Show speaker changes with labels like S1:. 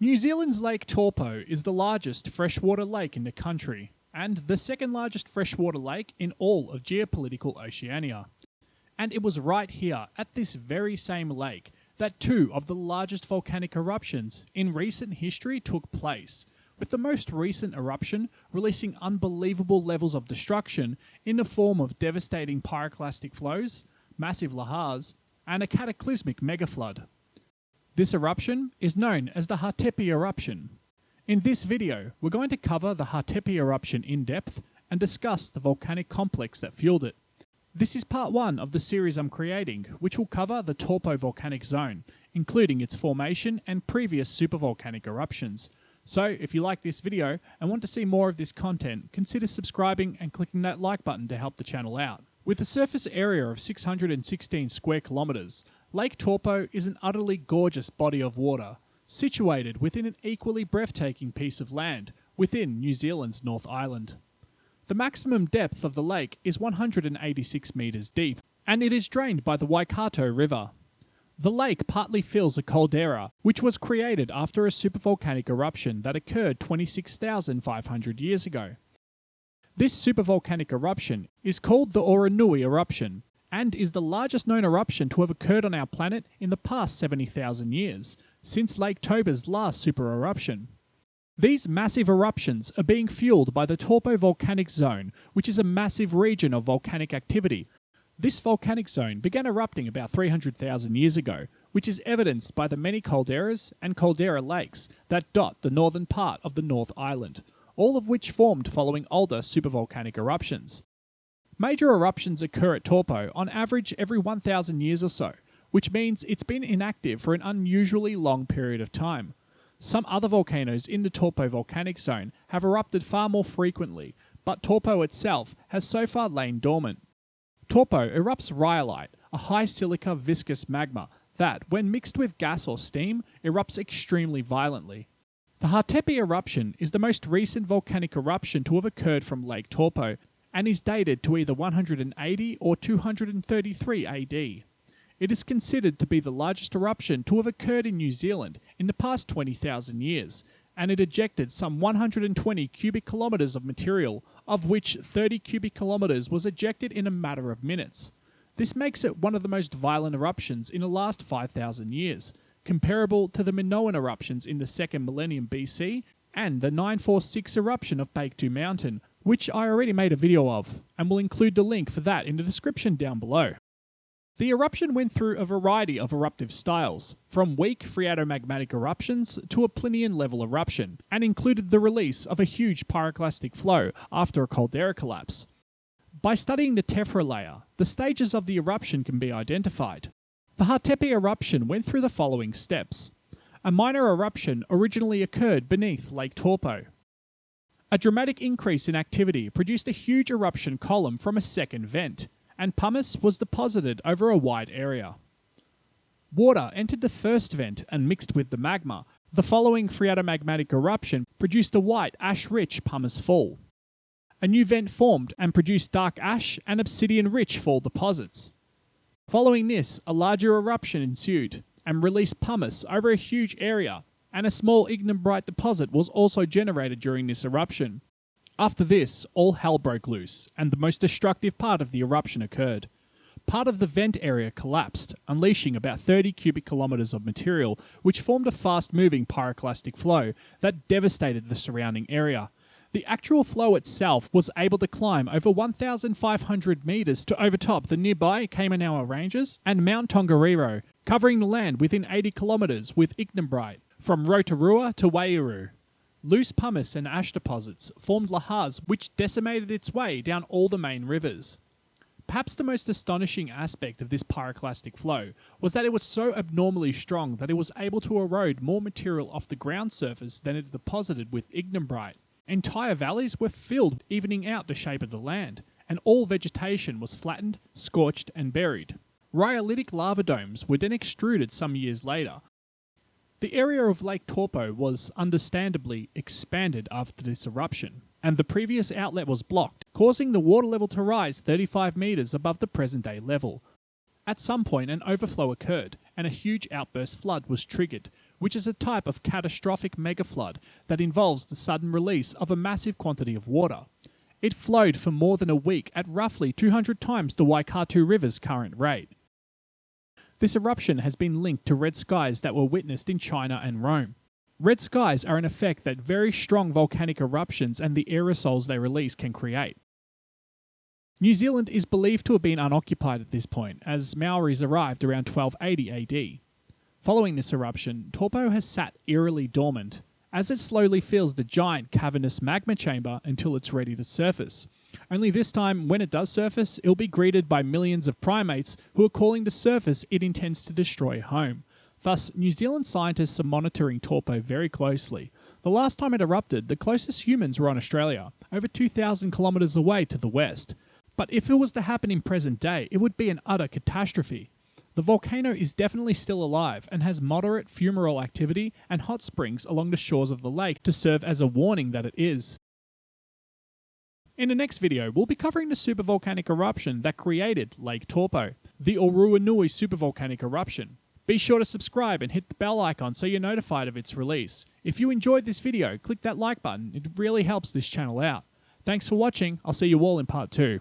S1: New Zealand's Lake Taupo is the largest freshwater lake in the country, and the second largest freshwater lake in all of geopolitical Oceania. And it was right here, at this very same lake, that two of the largest volcanic eruptions in recent history took place, with the most recent eruption releasing unbelievable levels of destruction in the form of devastating pyroclastic flows, massive lahars, and a cataclysmic megaflood. This eruption is known as the Hatepi eruption. In this video, we're going to cover the Hatepi eruption in depth and discuss the volcanic complex that fueled it. This is part 1 of the series I'm creating, which will cover the Taupo volcanic zone, including its formation and previous supervolcanic eruptions. So, if you like this video and want to see more of this content, consider subscribing and clicking that like button to help the channel out. With a surface area of 616 square kilometres, Lake Taupo is an utterly gorgeous body of water, situated within an equally breathtaking piece of land within New Zealand's North Island. The maximum depth of the lake is 186 metres deep, and it is drained by the Waikato River. The lake partly fills a caldera, which was created after a supervolcanic eruption that occurred 26,500 years ago. This supervolcanic eruption is called the Oronui eruption, and is the largest known eruption to have occurred on our planet in the past 70,000 years, since Lake Taupo's last super eruption. These massive eruptions are being fueled by the Taupo volcanic zone, which is a massive region of volcanic activity. This volcanic zone began erupting about 300,000 years ago, which is evidenced by the many calderas and caldera lakes that dot the northern part of the North Island, all of which formed following older supervolcanic eruptions. Major eruptions occur at Taupo on average every 1,000 years or so, which means it's been inactive for an unusually long period of time. Some other volcanoes in the Taupo volcanic zone have erupted far more frequently, but Taupo itself has so far lain dormant. Taupo erupts rhyolite, a high silica viscous magma that, when mixed with gas or steam, erupts extremely violently. The Hatepi eruption is the most recent volcanic eruption to have occurred from Lake Taupo, and is dated to either 180 or 233 AD. It is considered to be the largest eruption to have occurred in New Zealand in the past 20,000 years, and it ejected some 120 cubic kilometres of material, of which 30 cubic kilometres was ejected in a matter of minutes. This makes it one of the most violent eruptions in the last 5,000 years, comparable to the Minoan eruptions in the 2nd millennium BC and the 946 eruption of Paektu Mountain, which I already made a video of, and will include the link for that in the description down below. The eruption went through a variety of eruptive styles, from weak phreatomagmatic eruptions to a Plinian-level eruption, and included the release of a huge pyroclastic flow after a caldera collapse. By studying the tephra layer, the stages of the eruption can be identified. The Hatepi eruption went through the following steps. A minor eruption originally occurred beneath Lake Taupo. A dramatic increase in activity produced a huge eruption column from a second vent, and pumice was deposited over a wide area. Water entered the first vent and mixed with the magma. The following phreatomagmatic eruption produced a white, ash-rich pumice fall. A new vent formed and produced dark ash and obsidian-rich fall deposits. Following this, a larger eruption ensued and released pumice over a huge area, and a small ignimbrite deposit was also generated during this eruption. After this, all hell broke loose, and the most destructive part of the eruption occurred. Part of the vent area collapsed, unleashing about 30 cubic kilometres of material, which formed a fast-moving pyroclastic flow that devastated the surrounding area. The actual flow itself was able to climb over 1,500 metres to overtop the nearby Kaimanawa Ranges and Mount Tongariro, covering the land within 80 kilometres with ignimbrite, from Rotorua to Wairau. Loose pumice and ash deposits formed lahars which decimated its way down all the main rivers. Perhaps the most astonishing aspect of this pyroclastic flow was that it was so abnormally strong that it was able to erode more material off the ground surface than it deposited with ignimbrite. Entire valleys were filled, evening out the shape of the land, and all vegetation was flattened, scorched and buried. Rhyolitic lava domes were then extruded some years later. The area of Lake Taupo was understandably expanded after this eruption, and the previous outlet was blocked, causing the water level to rise 35 metres above the present-day level. At some point an overflow occurred, and a huge outburst flood was triggered, which is a type of catastrophic megaflood that involves the sudden release of a massive quantity of water. It flowed for more than a week at roughly 200 times the Waikato River's current rate. This eruption has been linked to red skies that were witnessed in China and Rome. Red skies are an effect that very strong volcanic eruptions and the aerosols they release can create. New Zealand is believed to have been unoccupied at this point, as Maoris arrived around 1280 AD. Following this eruption, Taupo has sat eerily dormant, as it slowly fills the giant cavernous magma chamber until it's ready to surface. Only this time, when it does surface, it'll be greeted by millions of primates who are calling the surface it intends to destroy home. Thus, New Zealand scientists are monitoring Taupo very closely. The last time it erupted, the closest humans were on Australia, over 2,000 kilometres away to the west. But if it was to happen in present day, it would be an utter catastrophe. The volcano is definitely still alive and has moderate fumarole activity and hot springs along the shores of the lake to serve as a warning that it is. In the next video, we'll be covering the supervolcanic eruption that created Lake Taupo, the Oruanui supervolcanic eruption. Be sure to subscribe and hit the bell icon so you're notified of its release. If you enjoyed this video, click that like button, it really helps this channel out. Thanks for watching, I'll see you all in part 2.